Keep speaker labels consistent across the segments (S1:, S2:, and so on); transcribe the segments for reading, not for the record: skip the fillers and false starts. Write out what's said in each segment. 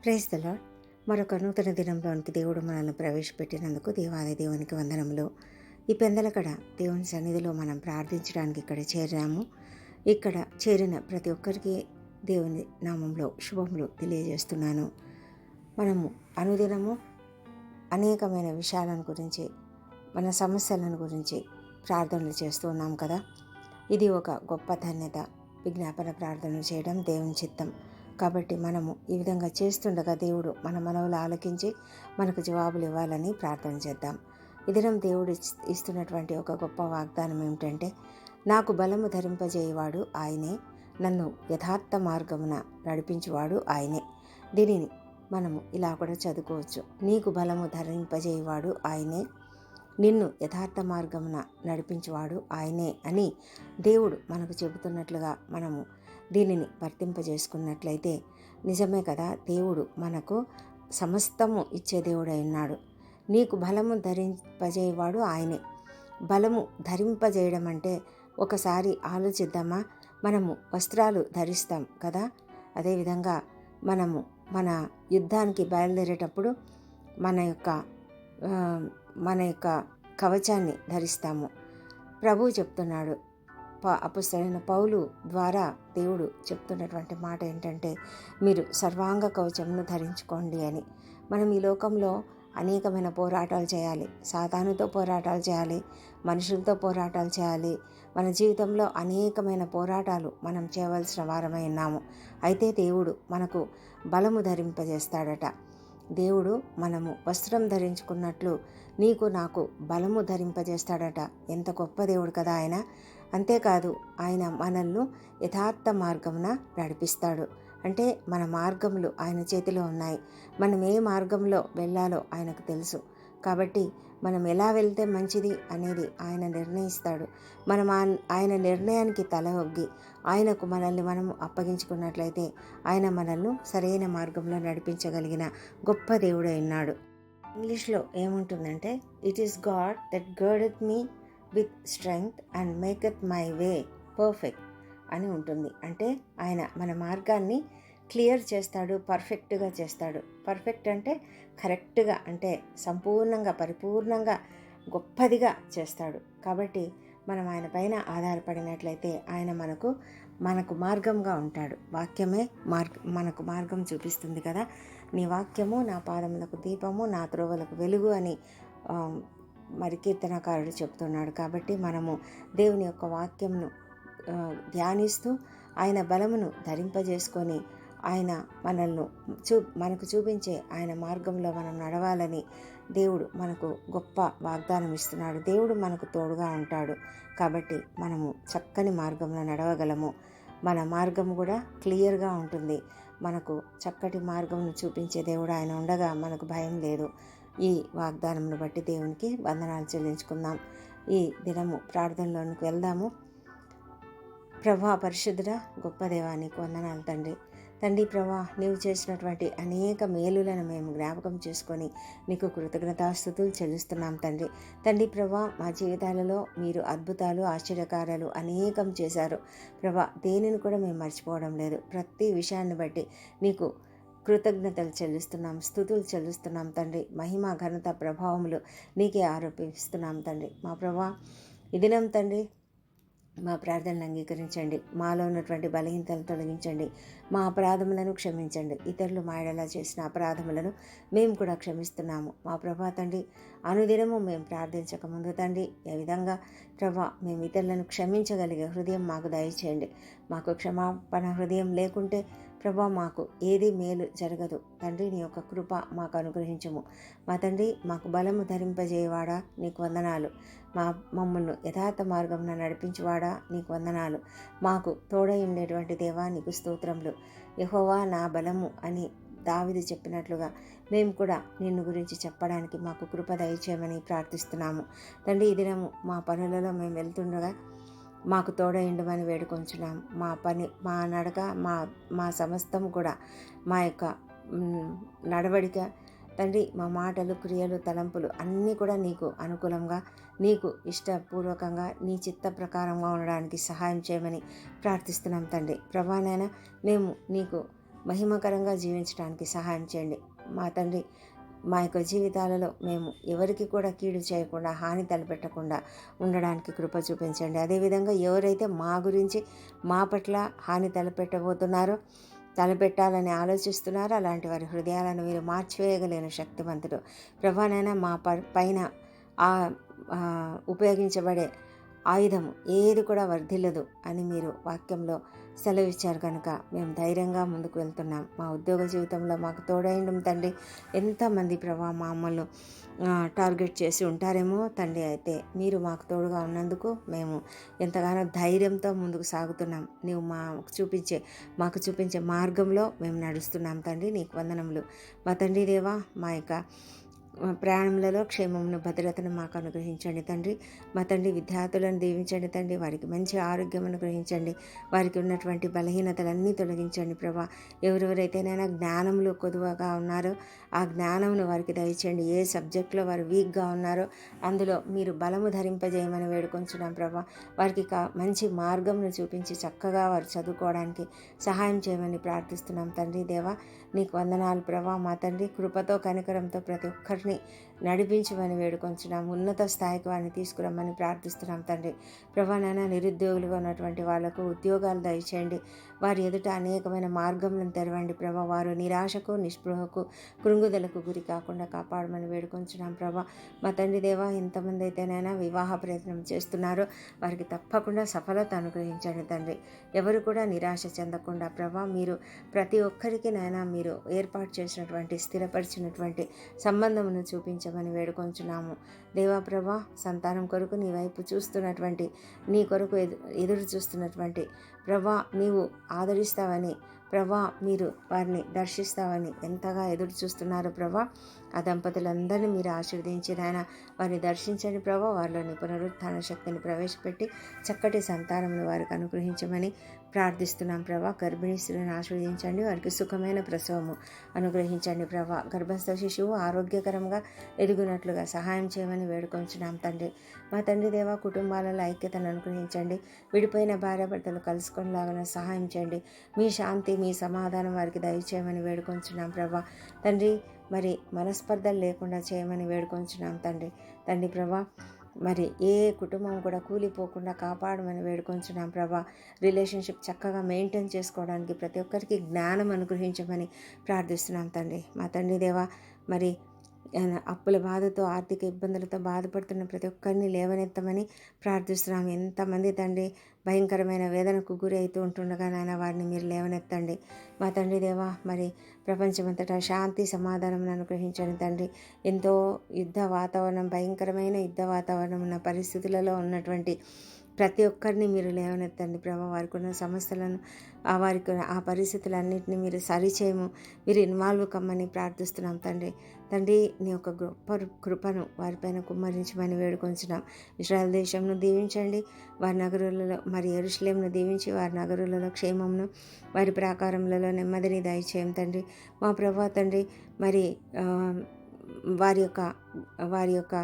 S1: Praise the lord. మరొక నూతన దినంలోనికి దేవుడు మనల్ని ప్రవేశపెట్టినందుకు దేవాది దేవునికి వందనములు. ఈ పెందలకడ దేవుని సన్నిధిలో మనం ప్రార్థించడానికి ఇక్కడ చేరాము. ఇక్కడ చేరిన ప్రతి ఒక్కరికి దేవుని నామంలో శుభములు తెలియజేస్తున్నాను. మనము అనుదినము అనేకమైన విషయాలను గురించి, మన సమస్యలను గురించి ప్రార్థనలు చేస్తూ ఉన్నాం కదా. ఇది ఒక గొప్ప ధన్యత. విజ్ఞాపన ప్రార్థనలు చేయడం దేవుని చిత్తం. కాబట్టి మనము ఈ విధంగా చేస్తుండగా దేవుడు మన మనవులు ఆలకించి మనకు జవాబులు ఇవ్వాలని ప్రార్థన చేద్దాం. ఈ దినం దేవుడు ఇస్తున్నటువంటి ఒక గొప్ప వాగ్దానం ఏమిటంటే, నాకు బలము ధరింపజేయవాడు ఆయనే, నన్ను యథార్థ మార్గమున నడిపించువాడు ఆయనే. దీనిని మనము ఇలా కూడా చదువుకోవచ్చు. నీకు బలము ధరింపజేయవాడు ఆయనే, నిన్ను యథార్థ మార్గమున నడిపించువాడు ఆయనే అని దేవుడు మనకు చెబుతున్నట్లుగా మనము దీనిని వర్తింపజేసుకున్నట్లయితే నిజమే కదా. దేవుడు మనకు సమస్తము ఇచ్చే దేవుడై ఉన్నాడు. నీకు బలము ధరింపజేయవాడు ఆయనే. బలము ధరింపజేయడం అంటే ఒకసారి ఆలోచిద్దామా. మనము వస్త్రాలు ధరిస్తాం కదా. అదేవిధంగా మనము మన యుద్ధానికి బయలుదేరేటప్పుడు మన యొక్క కవచాన్ని ధరిస్తాము. ప్రభువు చెప్తున్నాడు, అపొస్తలుడైన పౌలు ద్వారా దేవుడు చెప్తున్నటువంటి మాట ఏంటంటే, మీరు సర్వాంగ కవచమును ధరించుకోండి అని. మనం ఈ లోకంలో అనేకమైన పోరాటాలు చేయాలి. సాతానుతో పోరాటాలు చేయాలి, మనుషులతో పోరాటాలు చేయాలి. మన జీవితంలో అనేకమైన పోరాటాలు మనం చేయవలసిన వారమై ఉన్నాము. అయితే దేవుడు మనకు బలము ధరింపజేస్తాడట. దేవుడు మనము వస్త్రం ధరించుకున్నట్లు నీకు నాకు బలము ధరింపజేస్తాడట. ఎంత గొప్ప దేవుడు కదా ఆయన. అంతేకాదు, ఆయన మనల్ని యథార్థ మార్గమున నడిపిస్తాడు. అంటే మన మార్గములు ఆయన చేతిలో ఉన్నాయి. మనం ఏ మార్గంలో వెళ్ళాలో ఆయనకు తెలుసు. కాబట్టి మనం ఎలా వెళ్తే మంచిది అనేది ఆయన నిర్ణయిస్తాడు. మనం ఆయన నిర్ణయానికి తల ఒగ్గి ఆయనకు మనల్ని మనము అప్పగించుకున్నట్లయితే ఆయన మనల్ని సరైన మార్గంలో నడిపించగలిగిన గొప్ప దేవుడై ఉన్నాడు. ఇంగ్లీష్లో ఏముంటుందంటే, it is God that girdeth me with strength and maketh my way perfect అని ఉంటుంది. అంటే ఆయన మన మార్గాన్ని క్లియర్ చేస్తాడు, పర్ఫెక్ట్గా చేస్తాడు. పర్ఫెక్ట్ అంటే కరెక్ట్గా, అంటే సంపూర్ణంగా, పరిపూర్ణంగా, గొప్పదిగా చేస్తాడు. కాబట్టి మనం ఆయన పైన ఆధారపడినట్లయితే ఆయన మనకు మార్గంగా ఉంటాడు. వాక్యమే మనకు మార్గం చూపిస్తుంది కదా. నీ వాక్యము నా పాదములకు దీపము, నా త్రోవలకు వెలుగు అని మరి కీర్తనకారుడు చెప్తున్నాడు. కాబట్టి మనము దేవుని యొక్క వాక్యంను ధ్యానిస్తూ ఆయన బలమును ధరింపజేసుకొని ఆయన మనకు చూపించే ఆయన మార్గంలో మనం నడవాలని దేవుడు మనకు గొప్ప వాగ్దానం ఇస్తున్నాడు. దేవుడు మనకు తోడుగా ఉంటాడు. కాబట్టి మనము చక్కని మార్గంలో నడవగలము. మన మార్గం కూడా క్లియర్గా ఉంటుంది. మనకు చక్కటి మార్గంను చూపించే దేవుడు ఆయన ఉండగా మనకు భయం లేదు. ఈ వాగ్దానంను బట్టి దేవునికి వందనాలు చెల్లించుకుందాం. ఈ దినము ప్రార్థనలోనికి వెళ్దాము. ప్రభా, పరిశుద్ధుడా, గొప్ప దేవా, నీకు వందనాలు తండ్రి. ప్రభా, నీవు చేసినటువంటి అనేక మేలులను మేము జ్ఞాపకం చేసుకొని నీకు కృతజ్ఞతాస్తుతులు చెల్లిస్తున్నాం తండ్రి. ప్రభా, మా జీవితాలలో మీరు అద్భుతాలు, ఆశ్చర్యకార్యాలు అనేకం చేశారు ప్రభా. దేనిని కూడా మేము మర్చిపోవడం లేదు. ప్రతి విషయాన్ని బట్టి నీకు కృతజ్ఞతలు చెల్లిస్తున్నాం, స్తుతులు చెల్లిస్తున్నాం తండ్రి. మహిమ, ఘనత, ప్రభావములు నీకే ఆరోపిస్తున్నాం తండ్రి. మా ప్రభా, ఈ దినం తండ్రి మా ప్రార్థనలు అంగీకరించండి. మాలో ఉన్నటువంటి బలహీనతలను తొలగించండి. మా అపరాధములను క్షమించండి. ఇతరులు మాయడలా చేసిన అపరాధములను మేము కూడా క్షమిస్తున్నాము. మా ప్రభా తండ్రి, అనుదినము మేము ప్రార్థించకముందు తండ్రి, ఏ విధంగా ప్రభా మేము ఇతరులను క్షమించగలిగే హృదయం మాకు దయచేయండి. మాకు క్షమాపణ హృదయం లేకుంటే ప్రభా మాకు ఏది మేలు జరగదు తండ్రి. నీ యొక్క కృప మాకు అనుగ్రహించుము. మా తండ్రి, మాకు బలము ధరింపజేయవాడా నీకు వందనాలు. మమ్మల్ని యథార్థ మార్గంలో నడిపించువాడా నీకు వందనాలు. మాకు తోడై ఉండేటువంటి దేవా నీకు స్తోత్రములు. యెహోవా నా బలము అని దావీదు చెప్పినట్లుగా మేము కూడా నిన్ను గురించి చెప్పడానికి మాకు కృప దయచేయమని ప్రార్థిస్తున్నాము తండ్రి. ఈ దినము మా పనులలో మేము వెళ్తుండగా మాకు తోడైండమని వేడుకొంచున్నాం. మా పని, మా నడక, మా సమస్తం కూడా, మా యొక్క నడవడిక తండ్రి, మా మాటలు, క్రియలు, తలంపులు అన్నీ కూడా నీకు అనుకూలంగా, నీకు ఇష్టపూర్వకంగా, నీ చిత్త ప్రకారంగా ఉండడానికి సహాయం చేయమని ప్రార్థిస్తున్నాం తండ్రి. ప్రభానైనా మేము నీకు మహిమకరంగా జీవించడానికి సహాయం చేయండి. మా తండ్రి, మా యొక్క జీవితాలలో మేము ఎవరికి కూడా కీడు చేయకుండా, హాని తలపెట్టకుండా ఉండడానికి కృప చూపించండి. అదేవిధంగా ఎవరైతే మా గురించి, మా పట్ల హాని తలపెట్టాలని ఆలోచిస్తున్నారో అలాంటి వారి హృదయాలను మీరు మార్చివేయగలిగిన శక్తివంతుడు. ప్రభానైనా మా పైన ఉపయోగించబడే ఆయుధము ఏది కూడా వర్ధిల్లదు అని మీరు వాక్యంలో సెలవిచ్చారు కనుక మేము ధైర్యంగా ముందుకు వెళ్తున్నాం. మా ఉద్యోగ జీవితంలో మాకు తోడైండం తండ్రి. ఎంతమంది ప్రభా మమ్మల్ని టార్గెట్ చేసి ఉంటారేమో తండ్రి, అయితే మీరు మాకు తోడుగా ఉన్నందుకు మేము ఎంతగానో ధైర్యంతో ముందుకు సాగుతున్నాం. నీవు మాకు చూపించే మార్గంలో మేము నడుస్తున్నాం తండ్రి. నీకు వందనములు. మా తండ్రి దేవా, మా యొక్క ప్రయాణములలో క్షేమమును, భద్రతను మాకు అనుగ్రహించండి తండ్రి. మా తండ్రి విద్యార్థులను దీవించండి తండ్రి. వారికి మంచి ఆరోగ్యం అనుగ్రహించండి. వారికి ఉన్నటువంటి బలహీనతలన్నీ తొలగించండి ప్రభా. ఎవరెవరైతేనైనా జ్ఞానంలో కొదువగా ఉన్నారో ఆ జ్ఞానమును వారికి దయచేయండి. ఏ సబ్జెక్టులో వారు వీక్గా ఉన్నారో అందులో మీరు బలము ధరింపజేయమని వేడుకొంచున్నాం ప్రభా. వారికి మంచి మార్గంను చూపించి చక్కగా వారు చదువుకోవడానికి సహాయం చేయమని ప్రార్థిస్తున్నాం తండ్రి దేవా. నీకు వందనాలు ప్రభా. మా తండ్రి కృపతో కనికరంతో ప్రతి ఒక్కరిని నడిపించమని వేడుకొంచున్నాం. ఉన్నత స్థాయికి వారిని తీసుకురమ్మని ప్రార్థిస్తున్నాం తండ్రి. ప్రభా నాయన, నిరుద్యోగులుగా ఉన్నటువంటి వాళ్లకు ఉద్యోగాలు దయచేయండి. వారి ఎదుట అనేకమైన మార్గములను తెరవండి ప్రభా. వారు నిరాశకు, నిస్పృహకు, కృంగుదలకు గురి కాకుండా కాపాడమని వేడుకొంచున్నాం ప్రభా. మా తండ్రి దేవా, ఎంతమంది అయితేనైనా వివాహ ప్రయత్నం చేస్తున్నారో వారికి తప్పకుండా సఫలత అనుగ్రహించండి తండ్రి. ఎవరు కూడా నిరాశ చెందకుండా ప్రభా, మీరు ప్రతి ఒక్కరికి నాయన మీరు ఏర్పాటు చేసినటువంటి స్థిరపరిచినటువంటి సంబంధమును చూపించమని వేడుకొంచున్నాము దేవా. ప్రభా, సంతానం కొరకు నీ వైపు చూస్తున్నటువంటి, నీ కొరకు ఎదురు చూస్తున్నటువంటి ప్రభా, నీవు ఆదరిస్తావని ప్రభా, మీరు వారిని దర్శిస్తావని ఎంతగా ఎదురు చూస్తున్నారు ప్రభా. ఆ దంపతులందరినీ మీరు ఆశీర్వదించి నాయన వారిని దర్శించండి ప్రభా. వారిలోని పునరుత్థాన శక్తిని ప్రవేశపెట్టి చక్కటి సంతానమును వారికి అనుగ్రహించమని ప్రార్థిస్తున్నాం ప్రభా. గర్భిణీ స్త్రీలను ఆశీర్వదించండి. వారికి సుఖమైన ప్రసవము అనుగ్రహించండి ప్రభా. గర్భస్థ శిశువు ఆరోగ్యకరంగా ఎదుగునట్లుగా సహాయం చేయమని వేడుకొంచున్నాం తండ్రి. మా తండ్రి దేవా, కుటుంబాలలో ఐక్యతను అనుగ్రహించండి. విడిపోయిన భార్యాభర్తలు కలుసుకొనిలాగా సహాయం చేయండి. మీ శాంతి, మీ సమాధానం వారికి దయచేయమని వేడుకొంచున్నాం ప్రభా. తండ్రి, మరి మనస్పర్ధలు లేకుండా చేయమని వేడుకొంచున్నాం తండ్రి ప్రభా. మరి ఏ కుటుంబం కూడా కూలిపోకుండా కాపాడమని వేడుకొంచున్నాం ప్రభా. రిలేషన్షిప్ చక్కగా మెయింటైన్ చేసుకోవడానికి ప్రతి ఒక్కరికి జ్ఞానం అనుగ్రహించమని ప్రార్థిస్తున్నాం తండ్రి. మా తండ్రి దేవా, మరి అప్పుల బాధతో, ఆర్థిక ఇబ్బందులతో బాధపడుతున్న ప్రతి ఒక్కరిని లేవనెత్తమని ప్రార్థిస్తున్నాం. ఎంతమంది తండ్రి భయంకరమైన వేదనకు గురి అవుతూ ఉంటుండగా నాయన వారిని మీరు లేవనెత్తండి. మా తండ్రి దేవా, మరి ప్రపంచమంతటా శాంతి సమాధానం అనుగ్రహించండి తండ్రి. ఎంతో భయంకరమైన యుద్ధ వాతావరణం ఉన్న పరిస్థితులలో ఉన్నటువంటి ప్రతి ఒక్కరిని మీరు లేవనెత్తండి ప్రభా. వారికి ఉన్న సమస్యలను, వారికి ఆ పరిస్థితులన్నింటినీ మీరు సరిచేయము, మీరు ఇన్వాల్వ్ కమ్మని ప్రార్థిస్తున్నాం తండ్రి. నీ యొక్క గొప్ప కృపను వారిపైన కుమ్మరించమని వేడుకొంచున్నాం. ఇశ్రాయేల్ దేశంను దీవించండి. వారి నగరులలో, మరి యెరూషలేమును దీవించి వారి నగరులలో క్షేమమును, వారి ప్రాకారములలో నెమ్మదిని దయచేయం తండ్రి. మా ప్రభా తండ్రి, మరి వారి యొక్క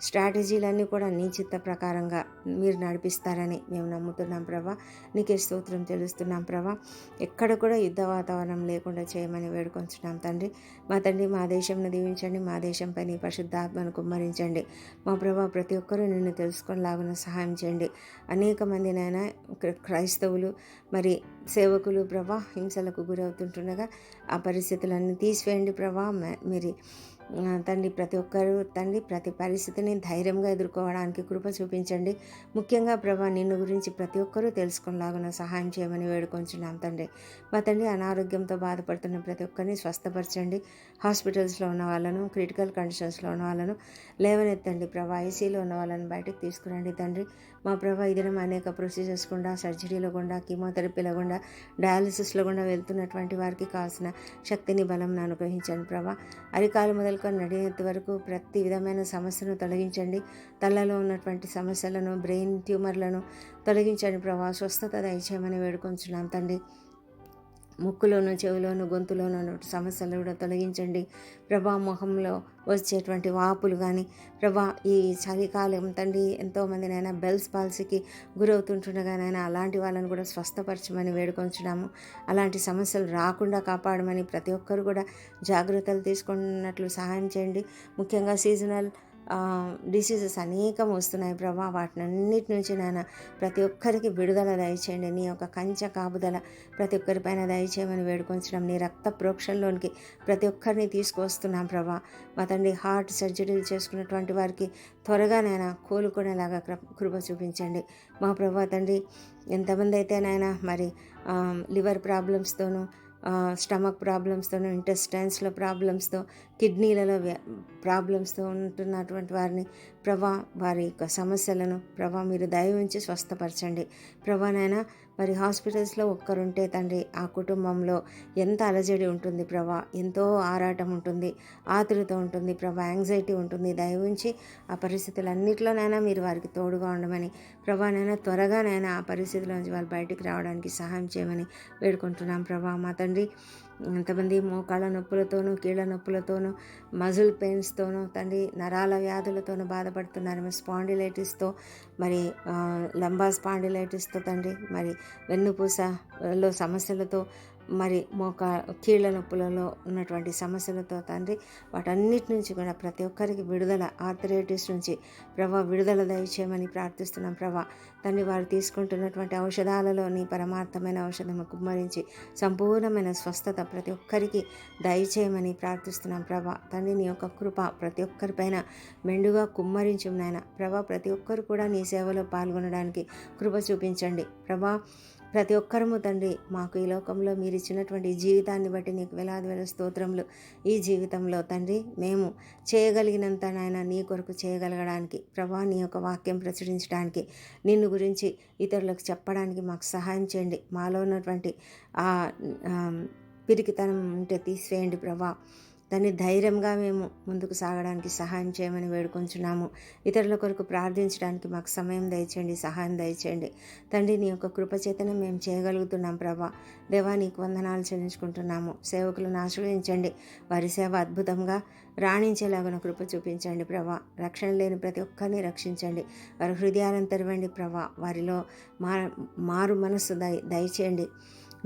S1: స్ట్రాటజీలన్నీ కూడా నీ చిత్త ప్రకారంగా మీరు నడిపిస్తారని మేము నమ్ముతున్నాం ప్రభా. నీకే స్తోత్రం తెలుస్తున్నాం ప్రభా. ఎక్కడ కూడా యుద్ధ వాతావరణం లేకుండా చేయమని వేడుకొంచున్నాం తండ్రి. మా తండ్రి, మా దేశంను దీవించండి. మా దేశంపై నీ పరిశుద్ధాత్మను కుమ్మరించండి. మా ప్రభా, ప్రతి ఒక్కరూ నిన్ను తెలుసుకొనిలాగున సహాయం చేయండి. అనేక మంది నాయన క్రైస్తవులు, మరి సేవకులు ప్రభా హింసలకు గురవుతుంటుండగా ఆ పరిస్థితులన్నీ తీసివేయండి ప్రభా. మీరు తండ్రి, ప్రతి ఒక్కరూ తండ్రి ప్రతి పరిస్థితిని ధైర్యంగా ఎదుర్కోవడానికి కృప చూపించండి. ముఖ్యంగా ప్రభా, నిన్ను గురించి ప్రతి ఒక్కరూ తెలుసుకునేలాగా సహాయం చేయమని వేడుకొంచున్నాం తండ్రి. మా తండ్రి, అనారోగ్యంతో బాధపడుతున్న ప్రతి ఒక్కరిని స్వస్థపరచండి. హాస్పిటల్స్లో ఉన్న వాళ్ళను, క్రిటికల్ కండిషన్స్లో ఉన్న వాళ్ళను లేవనెత్తండి ప్రభా. ఐసీలో ఉన్న వాళ్ళని బయటకు తీసుకురండి తండ్రి. మా ప్రభా, ఈ దినం అనేక ప్రొసీజర్స్ గుండా, సర్జరీలో గుండా, కీమోథెరపీలో గుండా, డయాలిసిస్లో గుండా వెళ్తున్నటువంటి వారికి కావాల్సిన శక్తిని, బలంను అనుగ్రహించండి ప్రభా. అరికాలు మొదలుకొని నడినెత్తి వరకు ప్రతి విధమైన సమస్యను తొలగించండి. తలలో ఉన్నటువంటి సమస్యలను, బ్రెయిన్ ట్యూమర్లను తొలగించండి ప్రభా. స్వస్థత దయచేయమని వేడుకొంచున్నాం తండ్రి. ముక్కులోను, చెవిలోను, గొంతులోను ఉన్నటువంటి సమస్యలు కూడా తొలగించండి ప్రభా. మొహంలో వచ్చేటువంటి వాపులు కానీ ప్రభా, ఈ చలికాలం తండ్రి ఎంతోమంది నైనా బెల్స్ పాల్సీకి గురవుతుంటుండగానైనా అలాంటి వాళ్ళని కూడా స్వస్థపరచమని వేడుకొంచున్నాము. అలాంటి సమస్యలు రాకుండా కాపాడమని ప్రతి ఒక్కరు కూడా జాగ్రత్తలు తీసుకున్నట్లు సహాయం చేయండి. ముఖ్యంగా సీజనల్ డిసీజెస్ అనేకం వస్తున్నాయి ప్రభా. వాటినన్నిటి నుంచి నాయన ప్రతి ఒక్కరికి విడుదల దయచేయండి. నీ యొక్క కంచె కాపుదల ప్రతి ఒక్కరిపైన దయచేయమని వేడుకొంచడం. నీ రక్త ప్రోక్షణలోనికి ప్రతి ఒక్కరిని తీసుకువస్తున్నాం ప్రభా. మా తండ్రి హార్ట్ సర్జరీలు చేసుకున్నటువంటి వారికి త్వరగా నాయన కోలుకునేలాగా కృప చూపించండి మా ప్రభా. తండ్రి ఎంతమంది అయితే నాయన మరి లివర్ ప్రాబ్లమ్స్తోనూ, స్టమక్ ప్రాబ్లమ్స్తోనూ, ఇంటెస్టైన్స్లో ప్రాబ్లమ్స్తో, కిడ్నీలలో ప్రాబ్లమ్స్తో ఉంటున్నటువంటి వారిని ప్రభా, వారి యొక్క సమస్యలను ప్రభా మీరు దయ ఉంచి స్వస్థపరచండి ప్రభా. నాయన మరి హాస్పిటల్స్లో ఒక్కరుంటే తండ్రి ఆ కుటుంబంలో ఎంత అలజడి ఉంటుంది ప్రభా, ఎంతో ఆరాటం ఉంటుంది, ఆతురత ఉంటుంది ప్రభా, యాంగ్జైటీ ఉంటుంది. దయ ఉంచి ఆ పరిస్థితులన్నింటిలోనైనా మీరు వారికి తోడుగా ఉండమని ప్రభా. నైనా త్వరగా నైనా ఆ పరిస్థితుల నుంచి వాళ్ళు బయటికి రావడానికి సహాయం చేయమని వేడుకుంటున్నాం ప్రభా. మా తండ్రి ఎంతమంది మోకాళ్ళ నొప్పులతోనూ, కీళ్ళ నొప్పులతోనూ, మజిల్ పెయిన్స్తోనూ తండ్రి నరాల వ్యాధులతోనూ బాధపడుతున్నారు. స్పాండిలైటిస్తో మరి లంబా స్పాండిలైటిస్తో తండ్రి మరి వెన్నుపూసలో సమస్యలతో, మరి కీళ్ళ నొప్పులలో ఉన్నటువంటి సమస్యలతో తండ్రి వాటన్నిటి నుంచి కూడా ప్రతి ఒక్కరికి విడుదల, ఆర్థరైటిస్ నుంచి ప్రభా విడుదల దయచేయమని ప్రార్థిస్తున్నాం ప్రభా. తండ్రి వారు తీసుకుంటున్నటువంటి ఔషధాలలో నీ పరమార్థమైన ఔషధము కుమ్మరించి సంపూర్ణమైన స్వస్థత ప్రతి ఒక్కరికి దయచేయమని ప్రార్థిస్తున్నాం ప్రభా. తండ్రి నీ యొక్క కృప ప్రతి ఒక్కరిపైన మెండుగా కుమ్మరించు నాయన ప్రభా. ప్రతి ఒక్కరు కూడా నీ సేవలో పాల్గొనడానికి కృప చూపించండి ప్రభా. ప్రతి ఒక్కరము తండ్రి మాకు ఈ లోకంలో మీరు ఇచ్చినటువంటి జీవితాన్ని బట్టి నీకు వేలాది వేల స్తోత్రములు. ఈ జీవితంలో తండ్రి మేము చేయగలిగినంత నాయన నీ కొరకు చేయగలగడానికి ప్రభా, నీ యొక్క వాక్యం ప్రచురించడానికి, నిన్ను గురించి ఇతరులకు చెప్పడానికి మాకు సహాయం చేయండి. మాలో ఉన్నటువంటి ఆ పిరికితనం ఉంటే తీసివేయండి ప్రభా. దాన్ని ధైర్యంగా మేము ముందుకు సాగడానికి సహాయం చేయమని వేడుకొంచున్నాము. ఇతరుల కొరకు ప్రార్థించడానికి మాకు సమయం దయచేయండి, సహాయం దయచేయండి తండ్రి. నీ యొక్క కృపచేతనే మేము చేయగలుగుతున్నాం ప్రభా. దేవా నీకు వందనాలు చెల్లించుకుంటున్నాము. సేవకులను ఆశ్రయించండి, వారి సేవ అద్భుతంగా రాణించేలాగా కృప చూపించండి ప్రభా. రక్షణ లేని ప్రతి ఒక్కరిని రక్షించండి, వారి హృదయాలను తెరవండి ప్రభా. వారిలో మారు మనస్సు దయచేయండి.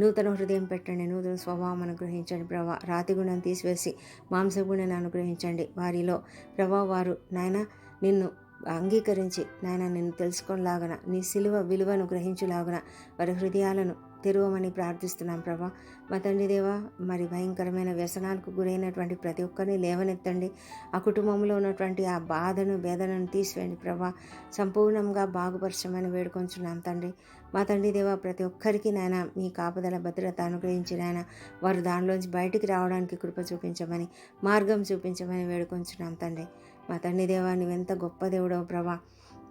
S1: నూతన హృదయం పెట్టండి, నూతన స్వభావం అనుగ్రహించండి ప్రభా. రాతి గుణం తీసివేసి మాంసగుణాన్ని అనుగ్రహించండి వారిలో ప్రభా. వారు నాయన నిన్ను అంగీకరించి నాయన నిన్ను తెలుసుకునేలాగన, నీ సిలువ విలువను గ్రహించులాగున వారి హృదయాలను తెరవమని ప్రార్థిస్తున్నాం ప్రభా. మా తండ్రి దేవా, మరి భయంకరమైన వ్యసనాలకు గురైనటువంటి ప్రతి ఒక్కరిని లేవనెత్తండి. ఆ కుటుంబంలో ఉన్నటువంటి ఆ బాధను, వేదనను తీసివేయండి ప్రభా. సంపూర్ణంగా బాగుపరచమని వేడుకొంచున్నాం తండ్రి. మా తండ్రి దేవా, ప్రతి ఒక్కరికి నాయన మీ కాపుదల భద్రత అనుగ్రహించి నాయన వారు దానిలోంచి బయటికి రావడానికి కృప చూపించమని, మార్గం చూపించమని వేడుకొంచున్నాం తండ్రి. మా తండ్రి దేవా, నువ్వెంత గొప్ప దేవుడవు ప్రభా.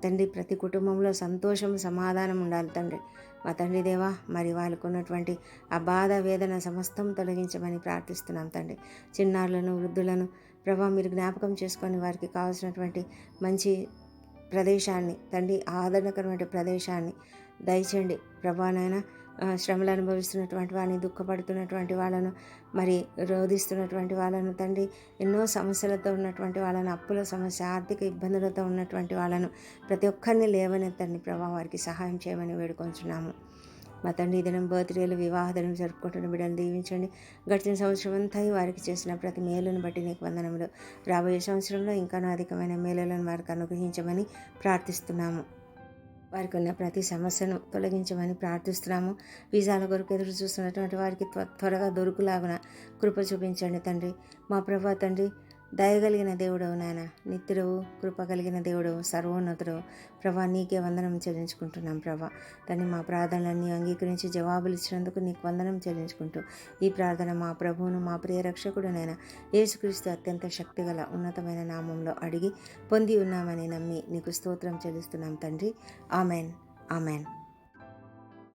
S1: తండ్రి ప్రతి కుటుంబంలో సంతోషం, సమాధానం ఉండాలి తండ్రి. మా తండ్రి దేవా, మరి వాళ్ళకు ఉన్నటువంటి ఆ బాధ, వేదన సమస్తం తొలగించమని ప్రార్థిస్తున్నాం తండ్రి. చిన్నారులను, వృద్ధులను ప్రభా మీరు జ్ఞాపకం చేసుకొని వారికి కావాల్సినటువంటి మంచి ప్రదేశాన్ని తండ్రి, ఆదరణకరమైన ప్రదేశాన్ని దయచేయండి ప్రభా. నాయన శ్రమలు అనుభవిస్తున్నటువంటి వాళ్ళని, దుఃఖపడుతున్నటువంటి వాళ్ళను, మరి రోధిస్తున్నటువంటి వాళ్ళను తండ్రి, ఎన్నో సమస్యలతో ఉన్నటువంటి వాళ్ళను, అప్పుల సమస్య, ఆర్థిక ఇబ్బందులతో ఉన్నటువంటి వాళ్ళను ప్రతి ఒక్కరిని లేవనెత్తండి ప్రభా. వారికి సహాయం చేయమని వేడుకొంచున్నాము. మా తండ్రి దినం బర్త్డేలు, వివాహ దినం జరుపుకుంటున్న బిడ్డలు దీవించండి. గడిచిన సంవత్సరం అంతా వారికి చేసిన ప్రతి మేలును బట్టి నీకు వందనములు. రాబోయే సంవత్సరంలో ఇంకానూ అధికమైన మేలులను వారికి అనుగ్రహించమని ప్రార్థిస్తున్నాము. వారికి ఉన్న ప్రతి సమస్యను తొలగించమని ప్రార్థిస్తున్నాము. వీసాల కొరకు ఎదురు చూస్తున్నటువంటి వారికి త్వరగా దొరుకులాగున కృప చూపించండి తండ్రి. మా ప్రభా తండ్రి, దయగలిగిన దేవుడవు నాయన, నిత్యుడవు, కృప కలిగిన దేవుడవు, సర్వోన్నతుడవు ప్రభా. నీకే వందనం చెల్లించుకుంటున్నాం ప్రభా. తండ్రి మా ప్రార్థనలన్నీ అంగీకరించి జవాబులు ఇచ్చినందుకు నీకు వందనం చెల్లించుకుంటూ ఈ ప్రార్థన మా ప్రభువును, మా ప్రియ రక్షకుడునైనా యేసుక్రీస్తు అత్యంత శక్తిగల ఉన్నతమైన నామంలో అడిగి పొంది ఉన్నామని నమ్మి నీకు స్తోత్రం చెల్లిస్తున్నాం తండ్రి. Amen, amen.